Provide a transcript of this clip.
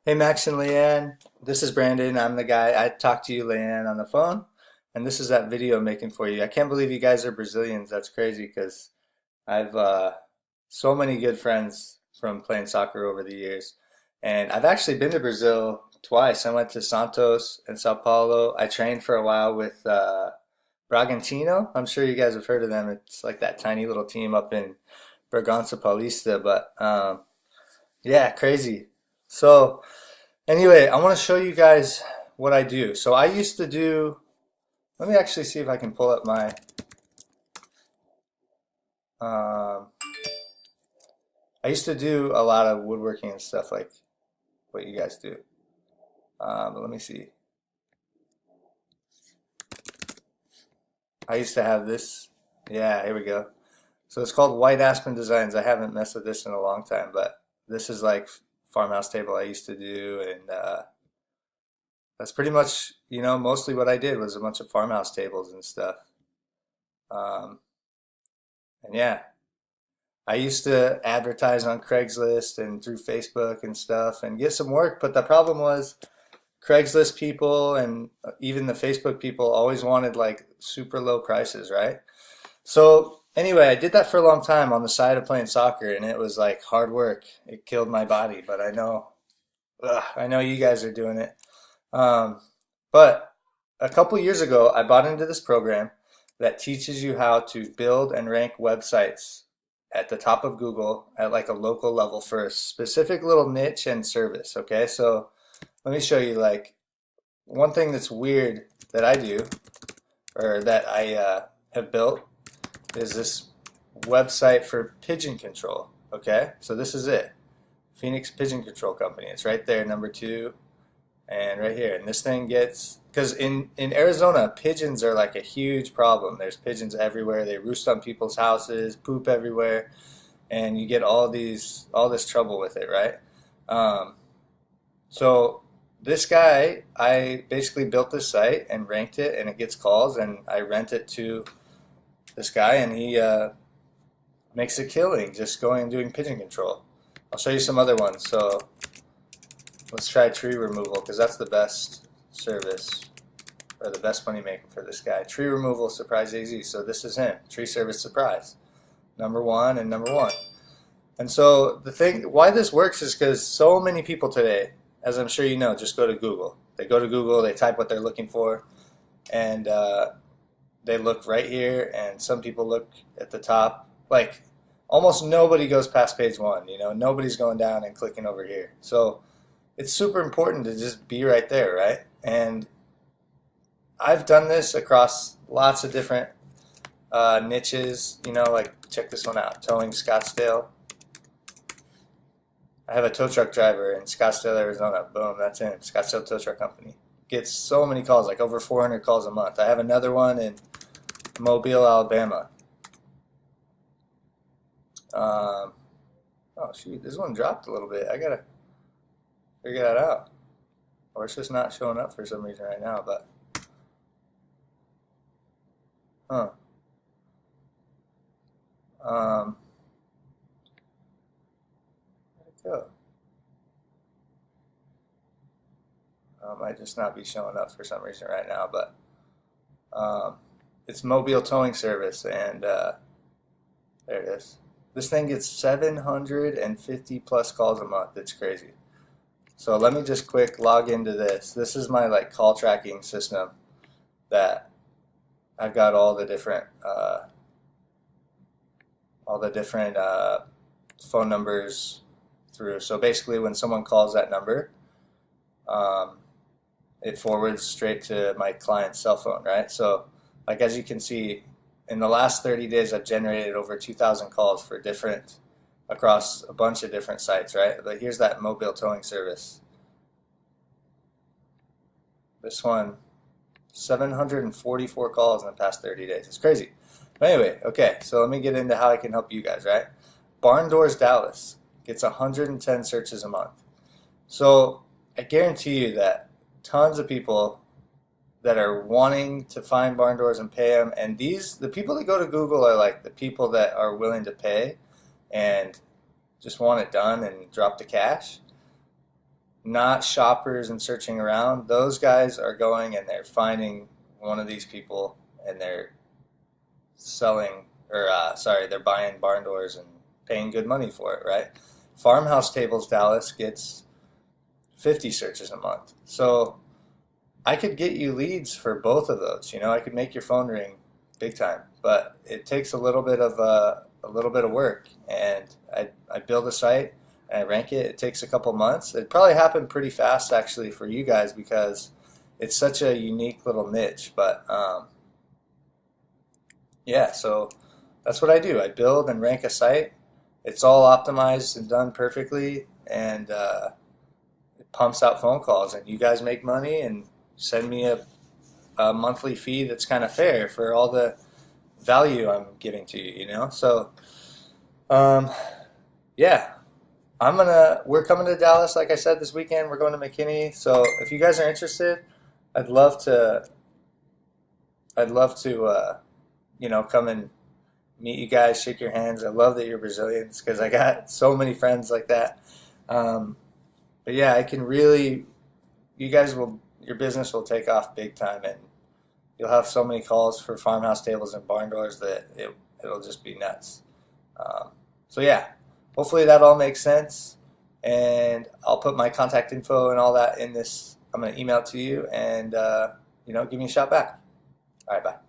Hey Max and Leanne, this is Brandon. I'm the guy. I talked to you, Leanne, on the phone, and this is that video I'm making for you. I can't believe you guys are Brazilians. That's crazy because I've so many good friends from playing soccer over the years, and I've actually been to Brazil twice. I went to Santos and Sao Paulo. I trained for a while with Bragantino. I'm sure you guys have heard of them. It's like that tiny little team up in Bragança Paulista, but yeah, crazy. So. Anyway, I want to show you guys what I do. So I used to do, let me actually see if I can pull up um, I used to do a lot of woodworking and stuff like what you guys do. But let me see. I used to have this. Yeah, here we go. So it's called White Aspen Designs. I haven't messed with this in a long time, but this is like farmhouse table I used to do. And that's pretty much, mostly what I did was a bunch of farmhouse tables and stuff. Um, and yeah. I used to advertise on Craigslist and through Facebook and stuff and get some work, but the problem was Craigslist people and even the Facebook people always wanted like super low prices, right? So anyway, I did that for a long time on the side of playing soccer, and it was like hard work. It killed my body, but I know you guys are doing it. Um, but a couple years ago, I bought into this program that teaches you how to build and rank websites at the top of Google at like a local level for a specific little niche and service. Okay, so let me show you like one thing that's weird that I do or that I have built is this website for pigeon control. Okay, so this is it. Phoenix Pigeon Control Company. It's right there, number two, and right here. And this thing gets, because in Arizona, pigeons are like a huge problem. There's pigeons everywhere. They roost on people's houses, poop everywhere, and you get all this trouble with it, right? Um, so this guy, I basically built this site and ranked it, and it gets calls, and I rent it to this guy, and he makes a killing just going and doing pigeon control. I'll show you some other ones. So let's try tree removal because that's the best service or the best money maker for this guy. Tree removal, Surprise AZ. So this is him. Tree service surprise. Number one and number one. And so the thing, why this works is because so many people today, as I'm sure you know, just go to Google. They go to Google, they type what they're looking for, and they look right here. And some people look at the top. Like almost nobody goes past page one. Nobody's going down and clicking over here. So it's super important to just be right there, right? And I've done this across lots of different niches. Like check this one out, towing Scottsdale. I have a tow truck driver in Scottsdale, Arizona. Boom, that's him. Scottsdale Tow Truck Company. Gets so many calls, like over 400 calls a month. I have another one in Mobile, Alabama. Um, oh shoot, this one dropped a little bit. I gotta figure that out, or it's just not showing up for some reason right now. But huh. Um, where'd it go? Might just not be showing up for some reason right now, but um, it's Mobile Towing Service, and there it is. This thing gets 750 plus calls a month. It's crazy. So let me just quick log into this. This is my like call tracking system that I've got all the different phone numbers through. So basically, when someone calls that number, um, it forwards straight to my client's cell phone, right? So, like as you can see, in the last 30 days, I've generated over 2,000 calls for different across a bunch of different sites, right? But here's that mobile towing service. This one, 744 calls in the past 30 days. It's crazy. But anyway, okay, so let me get into how I can help you guys, right? Barn Doors Dallas gets 110 searches a month. So I guarantee you that tons of people that are wanting to find barn doors and pay them, and the people that go to Google are like the people that are willing to pay and just want it done and drop the cash. not shoppers and searching around. Those guys are going and they're finding one of these people and they're selling, or sorry, they're buying barn doors and paying good money for it, right? Farmhouse Tables Dallas gets 50 searches a month. So I could get you leads for both of those. You know, I could make your phone ring big time, but it takes a little bit of work. And I build a site and I rank it. It takes a couple months. It probably happened pretty fast actually for you guys because it's such a unique little niche. But yeah, so that's what I do. I build and rank a site. It's all optimized and done perfectly, and it pumps out phone calls. And you guys make money and send me a monthly fee that's kind of fair for all the value I'm giving to you. You know, so um, yeah, we're coming to Dallas, like I said, this weekend. We're going to McKinney. So if you guys are interested, I'd love to. I'd love to, come and meet you guys, shake your hands. I love that you're Brazilians because I got so many friends like that. Um, but yeah, I can really, your business will take off big time, and you'll have so many calls for farmhouse tables and barn doors that it'll just be nuts. Um, so yeah, hopefully that all makes sense, and I'll put my contact info and all that in this. I'm gonna email it to you, and give me a shout back. All right, bye.